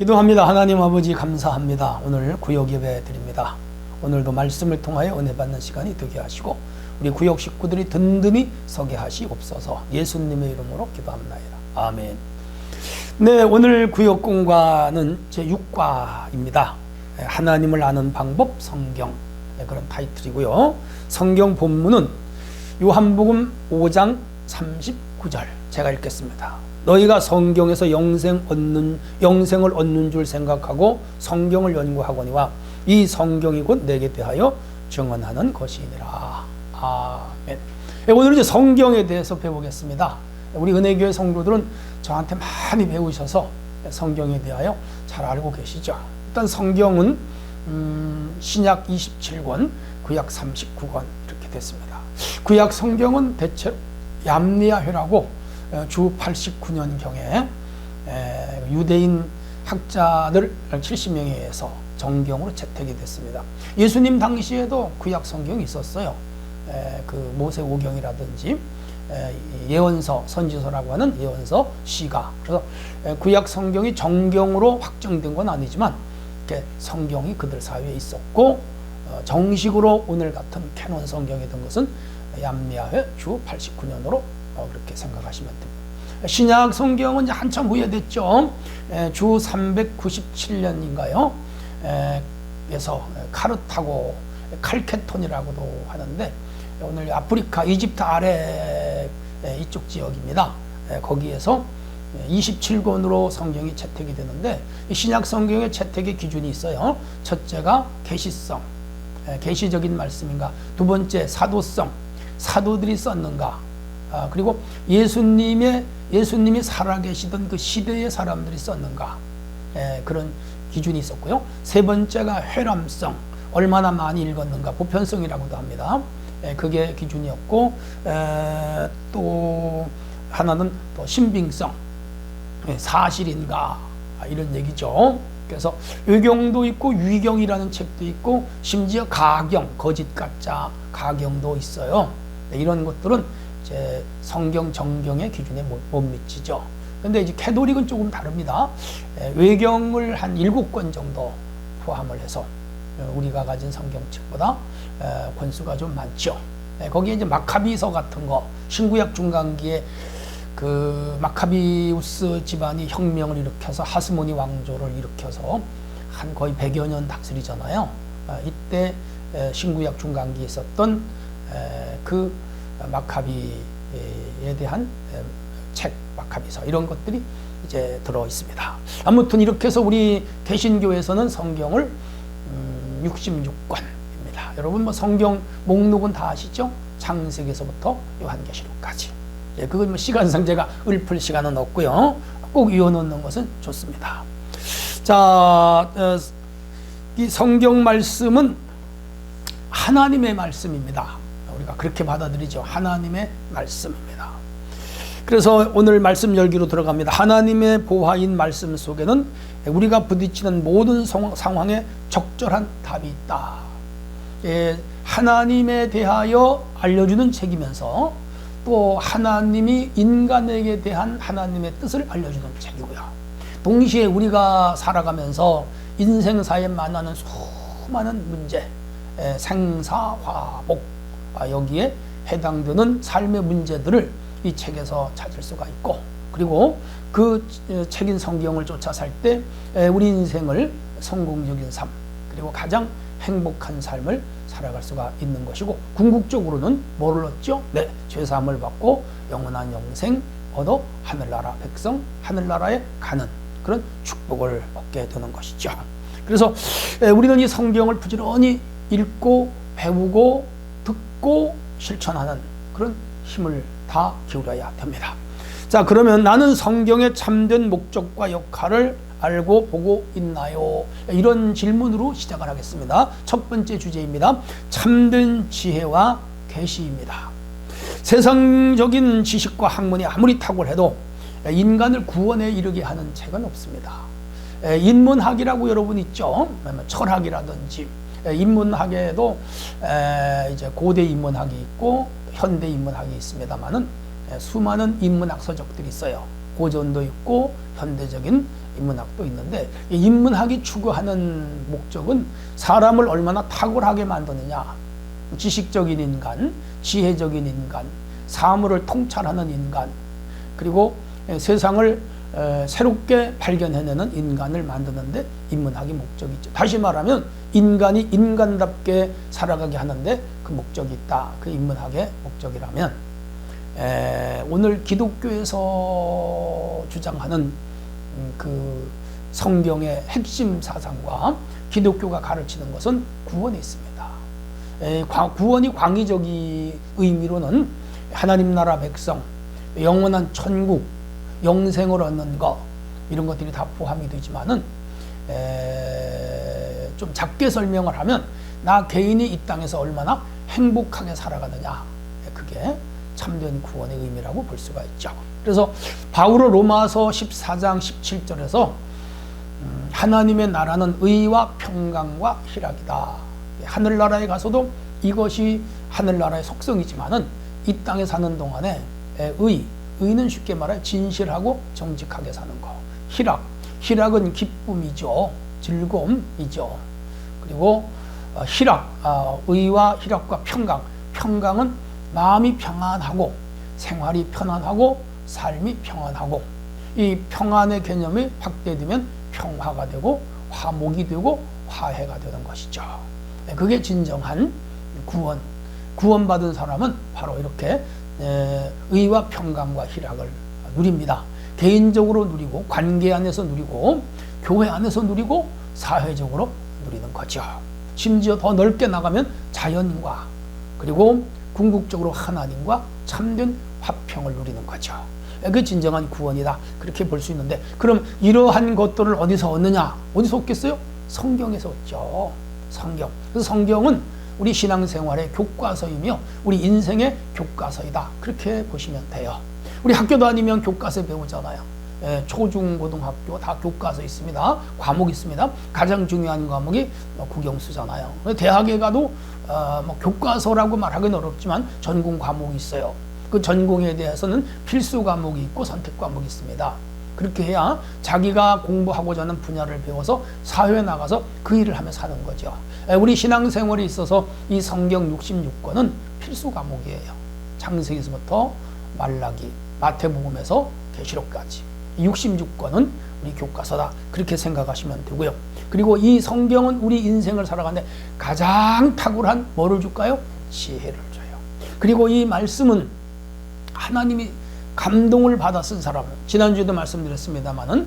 기도합니다. 하나님 아버지 감사합니다. 오늘 구역 예배 드립니다. 오늘도 말씀을 통하여 은혜 받는 시간이 되게 하시고 우리 구역 식구들이 든든히 서게 하시옵소서. 예수님의 이름으로 기도합나이다. 아멘. 네, 오늘 구역 공과는 제6과입니다. 하나님을 아는 방법 성경, 그런 타이틀이고요. 성경 본문은 요한복음 5장 39절 제가 읽겠습니다. 너희가 성경에서 영생을 얻는 줄 생각하고 성경을 연구하거니와 이 성경이 곧 내게 대하여 증언하는 것이니라. 아멘. 오늘 이제 성경에 대해서 배우겠습니다. 우리 은혜교회 성도들은 저한테 많이 배우셔서 성경에 대하여 잘 알고 계시죠. 일단 성경은 신약 27권, 구약 39권 이렇게 됐습니다. 구약 성경은 대체 얌리야회라고 주 89년경에 유대인 학자들 70명에 의해서 정경으로 채택이 됐습니다. 예수님 당시에도 구약 성경이 있었어요. 그 모세오경이라든지 예언서, 선지서라고 하는 예언서, 시가. 그래서 구약 성경이 정경으로 확정된 건 아니지만 성경이 그들 사이에 있었고 정식으로 오늘 같은 캐논 성경이 된 것은 얌리야회 주 89년으로 그렇게 생각하시면 됩니다. 신약 성경은 이제 한참 후에 됐죠. 주 397년인가요? 그래서 카르타고, 칼케톤이라고도 하는데 오늘 아프리카, 이집트 아래 이쪽 지역입니다. 거기에서 27권으로 성경이 채택이 되는데 신약 성경의 채택의 기준이 있어요. 첫째가 계시성, 계시적인 말씀인가. 두 번째 사도성, 사도들이 썼는가. 그리고 예수님이 살아계시던 그 시대의 사람들이 썼는가. 그런 기준이 있었고요. 세 번째가 회람성, 얼마나 많이 읽었는가. 보편성이라고도 합니다. 그게 기준이었고, 또 하나는 또 신빙성, 사실인가, 이런 얘기죠. 그래서 의경도 있고 위경이라는 책도 있고 심지어 가경, 거짓 가짜 가경도 있어요. 이런 것들은 이제 성경 정경의 기준에 못 미치죠. 근데 이제 캐톨릭은 조금 다릅니다. 외경을 한 7권 정도 포함을 해서 우리가 가진 성경책보다 권수가 좀 많죠. 거기에 이제 마카비서 같은 거, 신구약 중간기에 그 마카비우스 집안이 혁명을 일으켜서 하스모니 왕조를 일으켜서 한 거의 100여 년 다스리잖아요. 이때 신구약 중간기에 있었던 그 마카비에 대한 책, 마카비서 이런 것들이 이제 들어 있습니다. 아무튼 이렇게 해서 우리 개신교에서는 성경을 66권입니다. 여러분 뭐 성경 목록은 다 아시죠? 창세기에서부터 요한계시록까지. 그건 뭐 시간상 제가 읊을 시간은 없고요. 꼭 외워놓는 것은 좋습니다. 자, 이 성경 말씀은 하나님의 말씀입니다. 우리가 그렇게 받아들이죠. 하나님의 말씀입니다. 그래서 오늘 말씀 열기로 들어갑니다. 하나님의 보화인 말씀 속에는 우리가 부딪히는 모든 상황에 적절한 답이 있다. 하나님에 대하여 알려주는 책이면서 또 하나님이 인간에게 대한 하나님의 뜻을 알려주는 책이고요. 동시에 우리가 살아가면서 인생사에 만나는 수많은 문제, 생사화복, 여기에 해당되는 삶의 문제들을 이 책에서 찾을 수가 있고, 그리고 그 책인 성경을 쫓아 살 때 우리 인생을 성공적인 삶, 그리고 가장 행복한 삶을 살아갈 수가 있는 것이고, 궁극적으로는 뭐를 얻죠? 네, 죄사함을 받고 영원한 영생 얻어 하늘나라 백성, 하늘나라에 가는 그런 축복을 얻게 되는 것이죠. 그래서 우리는 이 성경을 부지런히 읽고 배우고 듣고 실천하는 그런 힘을 다 기울여야 됩니다. 자, 그러면 나는 성경의 참된 목적과 역할을 알고 보고 있나요? 이런 질문으로 시작을 하겠습니다. 첫 번째 주제입니다. 참된 지혜와 계시입니다. 세상적인 지식과 학문이 아무리 탁월해도 인간을 구원에 이르게 하는 책은 없습니다. 인문학이라고 여러분 있죠? 철학이라든지 인문학에도 이제 고대 인문학이 있고 현대 인문학이 있습니다만은 수많은 인문학 서적들이 있어요. 고전도 있고 현대적인 인문학도 있는데, 이 인문학이 추구하는 목적은 사람을 얼마나 탁월하게 만드느냐, 지식적인 인간, 지혜적인 인간, 사물을 통찰하는 인간, 그리고 세상을 새롭게 발견해내는 인간을 만드는데 인문학이 목적이 있죠. 다시 말하면 인간이 인간답게 살아가게 하는데 그 목적이 있다. 그 인문학의 목적이라면, 오늘 기독교에서 주장하는 그 성경의 핵심 사상과 기독교가 가르치는 것은 구원에 있습니다. 구원이 광의적인 의미로는 하나님 나라 백성, 영원한 천국, 영생을 얻는 것, 이런 것들이 다 포함이 되지만은 좀 작게 설명을 하면 나 개인이 이 땅에서 얼마나 행복하게 살아가느냐, 그게 참된 구원의 의미라고 볼 수가 있죠. 그래서 바울은 로마서 14장 17절에서 하나님의 나라는 의와 평강과 희락이다. 하늘나라에 가서도 이것이 하늘나라의 속성이지만은 이 땅에 사는 동안에 의는 쉽게 말해 진실하고 정직하게 사는 거. 희락은 기쁨이죠. 즐거움이죠. 그리고 의와 희락과 평강은 마음이 평안하고 생활이 편안하고 삶이 평안하고, 이 평안의 개념이 확대되면 평화가 되고 화목이 되고 화해가 되는 것이죠. 그게 진정한 구원받은 사람은 바로 이렇게 의와 평강과 희락을 누립니다. 개인적으로 누리고, 관계 안에서 누리고, 교회 안에서 누리고, 사회적으로 누리는 거죠. 심지어 더 넓게 나가면 자연과, 그리고 궁극적으로 하나님과 참된 화평을 누리는 거죠. 그게 진정한 구원이다, 그렇게 볼 수 있는데, 그럼 이러한 것들을 어디서 얻느냐? 어디서 얻겠어요? 성경에서 얻죠. 성경. 그래서 성경은 우리 신앙생활의 교과서이며 우리 인생의 교과서이다, 그렇게 보시면 돼요. 우리 학교 다니면 교과서 배우잖아요. 초중고등학교 다 교과서 있습니다. 과목 있습니다. 가장 중요한 과목이 국영수잖아요. 대학에 가도 교과서라고 말하기는 어렵지만 전공 과목이 있어요. 그 전공에 대해서는 필수 과목이 있고 선택 과목이 있습니다. 그렇게 해야 자기가 공부하고자 하는 분야를 배워서 사회에 나가서 그 일을 하며 사는 거죠. 우리 신앙생활에 있어서 이 성경 66권은 필수 과목이에요. 창세기서부터 말라기, 마태복음에서 계시록까지 66권은 우리 교과서다, 그렇게 생각하시면 되고요. 그리고 이 성경은 우리 인생을 살아가는데 가장 탁월한 뭐를 줄까요? 지혜를 줘요. 그리고 이 말씀은 하나님이 감동을 받아 쓴 사람, 지난주에도 말씀드렸습니다만은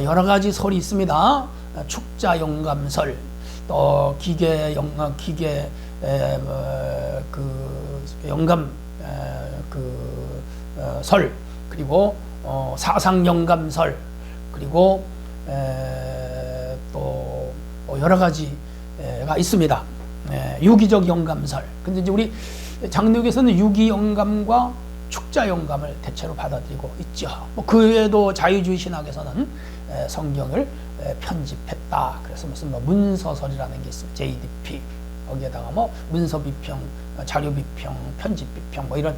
여러 가지 설이 있습니다. 축자 영감설, 또 기계 영감 설, 그리고 사상 영감설, 그리고 또 여러 가지가 있습니다. 유기적 영감설. 근데 이제 우리 장로교에서는 유기 영감과 축자 영감을 대체로 받아들이고 있죠. 그 외에도 자유주의 신학에서는 성경을 편집했다. 그래서 무슨 문서설이라는 게 있습니다. JDP. 거기에다가 문서 비평, 자료 비평, 편집 비평, 이런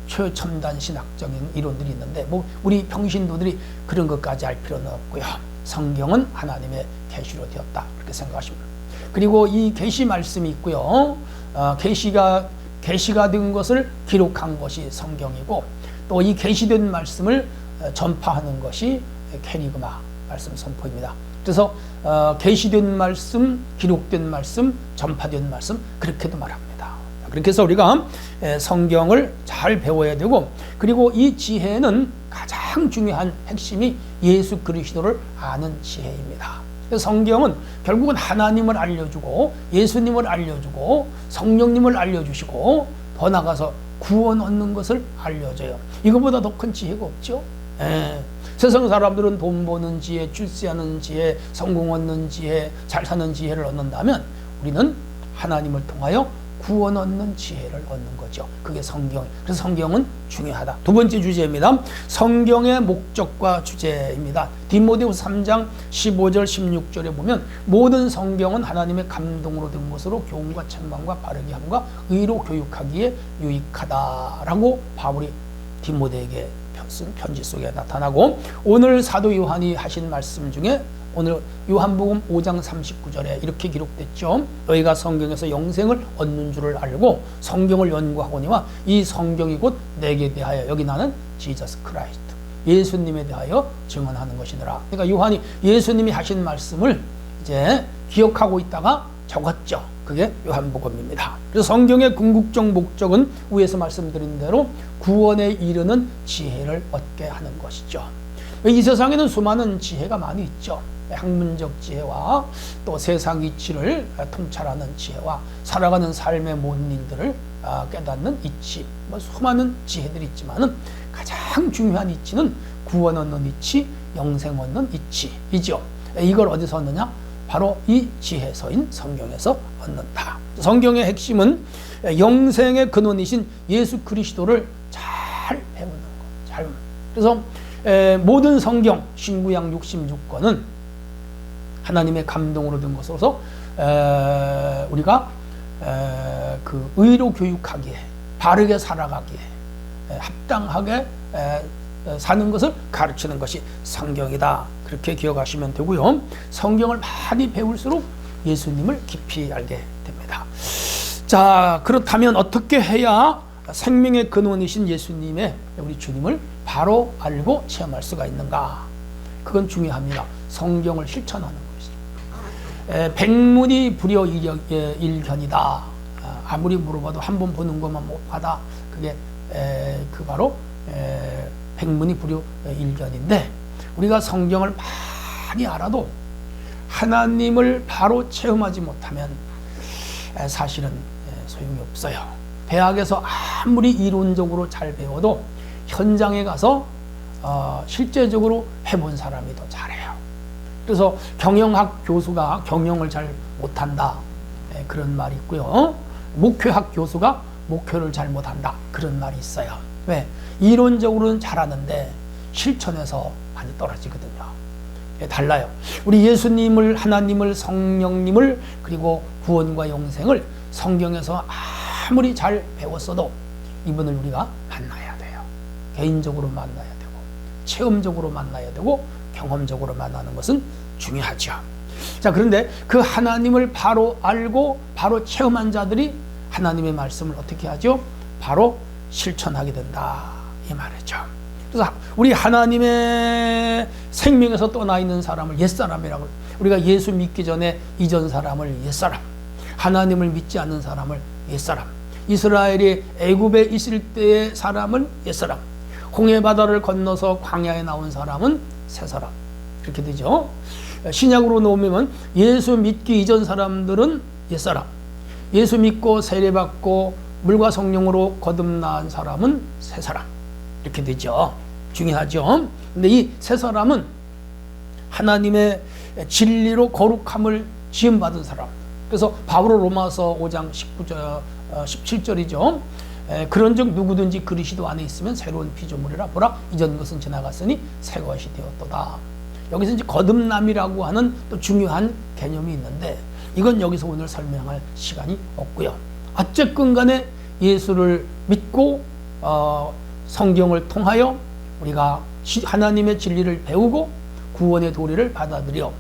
최첨단 신학적인 이론들이 있는데, 우리 평신도들이 그런 것까지 알 필요는 없고요. 성경은 하나님의 계시로 되었다, 그렇게 생각하십니다. 그리고 이 계시 말씀이 있고요. 계시가 된 것을 기록한 것이 성경이고, 또 이 계시된 말씀을 전파하는 것이 캐리그마 말씀 선포입니다. 그래서 계시된 말씀, 기록된 말씀, 전파된 말씀, 그렇게도 말합니다. 그렇게 해서 우리가 성경을 잘 배워야 되고, 그리고 이 지혜는 가장 중요한 핵심이 예수 그리스도를 아는 지혜입니다. 그래서 성경은 결국은 하나님을 알려주고, 예수님을 알려주고, 성령님을 알려주시고, 더 나가서 구원 얻는 것을 알려줘요. 이거보다 더 큰 지혜가 없죠. 세상 사람들은 돈 버는 지혜, 출세하는 지혜, 성공 얻는 지혜, 잘 사는 지혜를 얻는다면, 우리는 하나님을 통하여 구원 얻는 지혜를 얻는 거죠. 그게 성경. 그래서 성경은 중요하다. 두 번째 주제입니다. 성경의 목적과 주제입니다. 디모데후서 3장 15절 16절에 보면 모든 성경은 하나님의 감동으로 된 것으로 교훈과 책망과 바르게 함과 의로 교육하기에 유익하다라고 바울이 디모데에게 쓴 편지 속에 나타나고, 오늘 사도 요한이 하신 말씀 중에 오늘 요한복음 5장 39절에 이렇게 기록됐죠. 너희가 성경에서 영생을 얻는 줄을 알고 성경을 연구하거니와 이 성경이 곧 내게 대하여, 여기 나는 지저스 크라이스트, 예수님에 대하여 증언하는 것이더라. 그러니까 요한이 예수님이 하신 말씀을 이제 기억하고 있다가 적었죠. 그게 요한복음입니다. 그래서 성경의 궁극적 목적은 위에서 말씀드린 대로 구원에 이르는 지혜를 얻게 하는 것이죠. 이 세상에는 수많은 지혜가 많이 있죠. 학문적 지혜와 또 세상 이치를 통찰하는 지혜와 살아가는 삶의 모든 일들을 깨닫는 이치, 수많은 지혜들이 있지만 가장 중요한 이치는 구원 얻는 이치, 영생 얻는 이치이죠. 이걸 어디서 얻느냐? 바로 이 지혜서인 성경에서 얻는다. 성경의 핵심은 영생의 근원이신 예수 그리스도를 잘 배우는 것. 잘. 그래서 모든 성경 신구약 66권은 하나님의 감동으로 된 것으로서 우리가 그 의로 교육하기에, 바르게 살아가기에, 합당하게 사는 것을 가르치는 것이 성경이다. 그렇게 기억하시면 되고요. 성경을 많이 배울수록 예수님을 깊이 알게 됩니다. 자, 그렇다면 어떻게 해야 생명의 근원이신 예수님의, 우리 주님을 바로 알고 체험할 수가 있는가? 그건 중요합니다. 성경을 실천하는 것이죠. 백문이 불여일견이다. 아무리 물어봐도 한 번 보는 것만 못 받아. 그게 그 바로 백문이 불여일견인데, 우리가 성경을 많이 알아도 하나님을 바로 체험하지 못하면 사실은 소용이 없어요. 대학에서 아무리 이론적으로 잘 배워도 현장에 가서 실제적으로 해본 사람이 더 잘해요. 그래서 경영학 교수가 경영을 잘 못한다, 그런 말이 있고요. 목회학 교수가 목회를 잘 못한다, 그런 말이 있어요. 왜? 이론적으로는 잘하는데 실천에서 많이 떨어지거든요. 달라요. 우리 예수님을, 하나님을, 성령님을, 그리고 구원과 영생을 성경에서 아무리 잘 배웠어도 이분을 우리가 만나야 돼요. 개인적으로 만나야 되고, 체험적으로 만나야 되고, 경험적으로 만나는 것은 중요하죠. 자, 그런데 그 하나님을 바로 알고 바로 체험한 자들이 하나님의 말씀을 어떻게 하죠? 바로 실천하게 된다, 이 말이죠. 그래서 우리 하나님의 생명에서 떠나 있는 사람을 옛사람이라고, 우리가 예수 믿기 전에 이전 사람을 옛사람, 하나님을 믿지 않는 사람을 옛사람, 이스라엘이 애굽에 있을 때의 사람을 옛사람, 홍해바다를 건너서 광야에 나온 사람은 새사람, 그렇게 되죠. 신약으로 놓으면 예수 믿기 이전 사람들은 옛사람, 예수 믿고 세례받고 물과 성령으로 거듭난 사람은 새사람, 이렇게 되죠. 중요하죠. 근데 이 새사람은 하나님의 진리로 거룩함을 지음받은 사람. 그래서 바울은 로마서 5장 17절이죠. 그런즉 누구든지 그리스도 안에 있으면 새로운 피조물이라. 보라, 이전 것은 지나갔으니 새 것이 되었도다. 여기서 이제 거듭남이라고 하는 또 중요한 개념이 있는데, 이건 여기서 오늘 설명할 시간이 없고요. 어쨌건 간에 예수를 믿고 성경을 통하여 우리가 하나님의 진리를 배우고 구원의 도리를 받아들여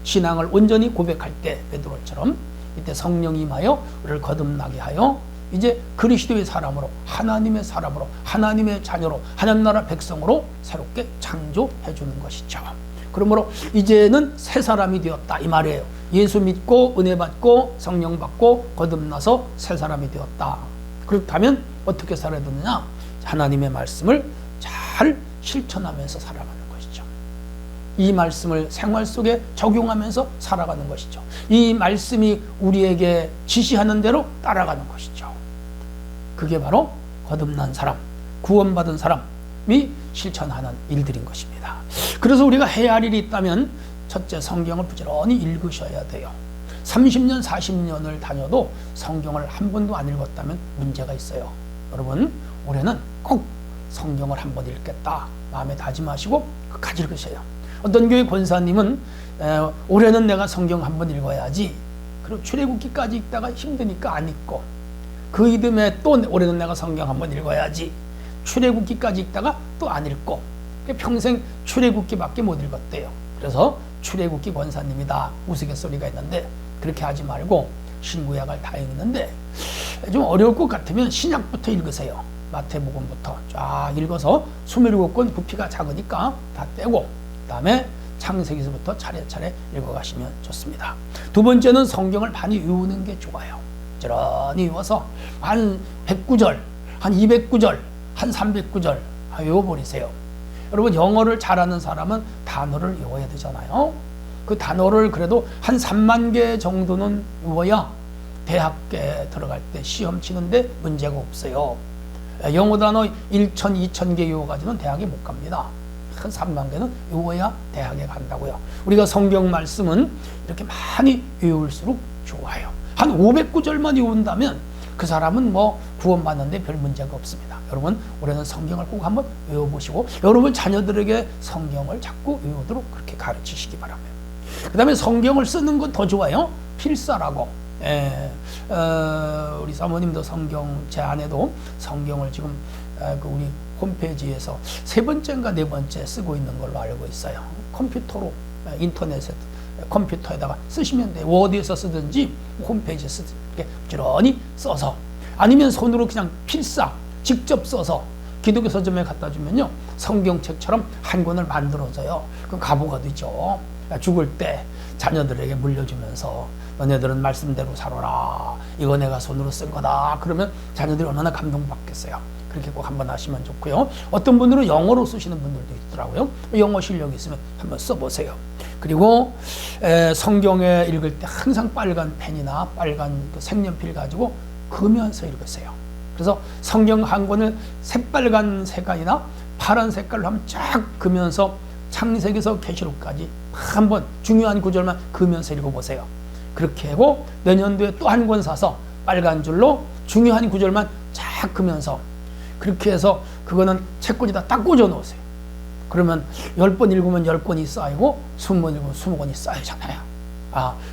신앙을 온전히 고백할 때 베드로처럼 이때 성령이 임하여 우리를 거듭나게 하여 이제 그리스도의 사람으로, 하나님의 사람으로, 하나님의 자녀로, 하나님 나라 백성으로 새롭게 창조해 주는 것이죠. 그러므로 이제는 새 사람이 되었다, 이 말이에요. 예수 믿고 은혜 받고 성령 받고 거듭나서 새 사람이 되었다. 그렇다면 어떻게 살아야 되느냐? 하나님의 말씀을 잘 실천하면서 살아가는 것이죠. 이 말씀을 생활 속에 적용하면서 살아가는 것이죠. 이 말씀이 우리에게 지시하는 대로 따라가는 것이죠. 그게 바로 거듭난 사람, 구원받은 사람이 실천하는 일들인 것입니다. 그래서 우리가 해야 할 일이 있다면 첫째, 성경을 부지런히 읽으셔야 돼요. 30년, 40년을 다녀도 성경을 한 번도 안 읽었다면 문제가 있어요. 여러분, 올해는 꼭 성경을 한 번 읽겠다 마음에 다짐하시고 끝까지 읽으세요. 어떤 교회 권사님은 올해는 내가 성경 한 번 읽어야지, 그리고 출애굽기까지 읽다가 힘드니까 안 읽고, 그 이듬해 또 올해는 내가 성경 한 번 읽어야지, 출애굽기까지 읽다가 또 안 읽고 평생 출애굽기밖에 못 읽었대요. 그래서 출애굽기 권사님이다 우스갯소리가 있는데 그렇게 하지 말고 신구약을 다 읽는데 좀 어려울 것 같으면 신약부터 읽으세요. 마태복음부터 쫙 읽어서 27권 부피가 작으니까 다 떼고 그 다음에 창세기서부터 차례차례 읽어가시면 좋습니다. 두 번째는 성경을 많이 외우는 게 좋아요. 부지런히 외워서 한 100구절, 한 200구절, 한 300구절 외워버리세요. 여러분 영어를 잘하는 사람은 단어를 외워야 되잖아요. 그 단어를 그래도 한 3만 개 정도는 외워야 대학에 들어갈 때 시험 치는데 문제가 없어요. 영어 단어 1,000, 2,000개 외워가지고는 대학에 못 갑니다. 한 3만 개는 외워야 대학에 간다고요. 우리가 성경 말씀은 이렇게 많이 외울수록 좋아요. 한 500구절만 외운다면 그 사람은 뭐 구원받는데 별 문제가 없습니다. 여러분 올해는 성경을 꼭 한번 외워보시고 여러분 자녀들에게 성경을 자꾸 외우도록 그렇게 가르치시기 바랍니다. 그 다음에 성경을 쓰는 건 더 좋아요. 필사라고. 우리 사모님도 성경, 제 아내도 성경을 지금 그 우리 홈페이지에서 3번째인가 4번째 쓰고 있는 걸로 알고 있어요. 컴퓨터로 인터넷에 컴퓨터에다가 쓰시면 돼요. 워드에서 쓰든지 홈페이지에 쓰든지 이렇게 부지런히 써서 아니면 손으로 그냥 필사 직접 써서 기독교 서점에 갖다 주면요 성경책처럼 한 권을 만들어줘요. 그럼 가보가 되죠. 죽을 때 자녀들에게 물려주면서 너네들은 말씀대로 살아라. 이거 내가 손으로 쓴 거다. 그러면 자녀들이 얼마나 감동받겠어요. 그렇게 꼭 한번 하시면 좋고요. 어떤 분들은 영어로 쓰시는 분들도 있더라고요. 영어 실력이 있으면 한번 써보세요. 그리고 성경에 읽을 때 항상 빨간 펜이나 빨간 그 색연필 가지고 그으면서 읽으세요. 그래서 성경 한 권을 새빨간 색깔이나 파란 색깔로 한번 쫙 그으면서 창세기에서 계시록까지 한번 중요한 구절만 그으면서 읽어보세요. 그렇게 하고 내년도에 또 한 권 사서 빨간 줄로 중요한 구절만 쫙 그으면서 그렇게 해서 그거는 책꽂이다 딱 꽂아 놓으세요. 그러면 10번 읽으면 10권이 쌓이고 20번 읽으면 20권이 쌓이잖아요.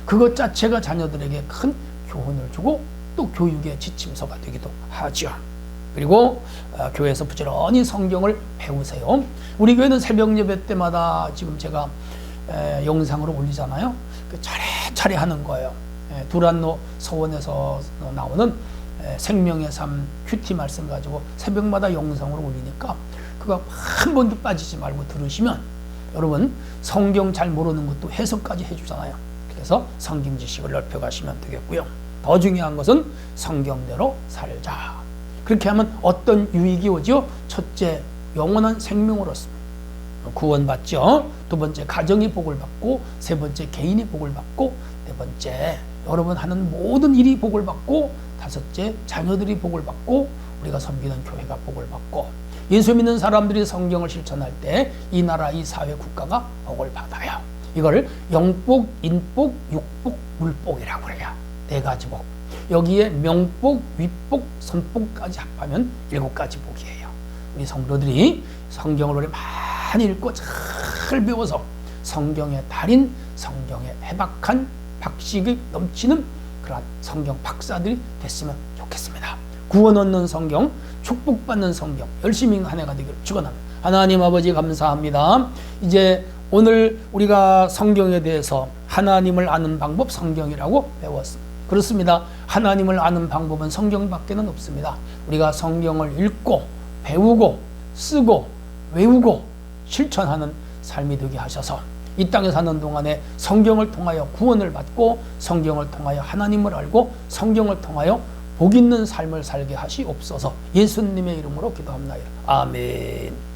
그것 자체가 자녀들에게 큰 교훈을 주고 또 교육의 지침서가 되기도 하죠. 그리고 교회에서 부지런히 성경을 배우세요. 우리 교회는 새벽 예배 때마다 지금 제가 영상으로 올리잖아요. 차례차례 하는 거예요. 두란노 서원에서 나오는 생명의 삶 큐티 말씀 가지고 새벽마다 영상으로 올리니까 그거 한 번도 빠지지 말고 들으시면 여러분 성경 잘 모르는 것도 해석까지 해주잖아요. 그래서 성경 지식을 넓혀가시면 되겠고요. 더 중요한 것은 성경대로 살자. 그렇게 하면 어떤 유익이 오죠? 첫째, 영원한 생명을 얻습니다. 구원받죠. 두 번째, 가정이 복을 받고, 세 번째, 개인이 복을 받고, 네 번째, 여러분 하는 모든 일이 복을 받고, 다섯째, 자녀들이 복을 받고, 우리가 섬기는 교회가 복을 받고, 예수 믿는 사람들이 성경을 실천할 때 이 나라, 이 사회, 국가가 복을 받아요. 이걸 영복, 인복, 육복, 물복이라고 그래요. 4가지 복. 여기에 명복, 윗복, 선복까지 합하면 7가지 복이에요. 우리 성도들이 성경을 오래 많이 읽고 잘 배워서 성경의 달인, 성경의 해박한 박식이 넘치는 그런 성경 박사들이 됐으면 좋겠습니다. 구원 얻는 성경, 축복받는 성경, 열심히 한 해가 되기를 축원합니다. 하나님 아버지 감사합니다. 이제 오늘 우리가 성경에 대해서 하나님을 아는 방법 성경이라고 배웠습니다. 그렇습니다. 하나님을 아는 방법은 성경밖에는 없습니다. 우리가 성경을 읽고 배우고 쓰고 외우고 실천하는 삶이 되게 하셔서 이 땅에 사는 동안에 성경을 통하여 구원을 받고 성경을 통하여 하나님을 알고 성경을 통하여 복 있는 삶을 살게 하시옵소서. 예수님의 이름으로 기도합니다. 아멘.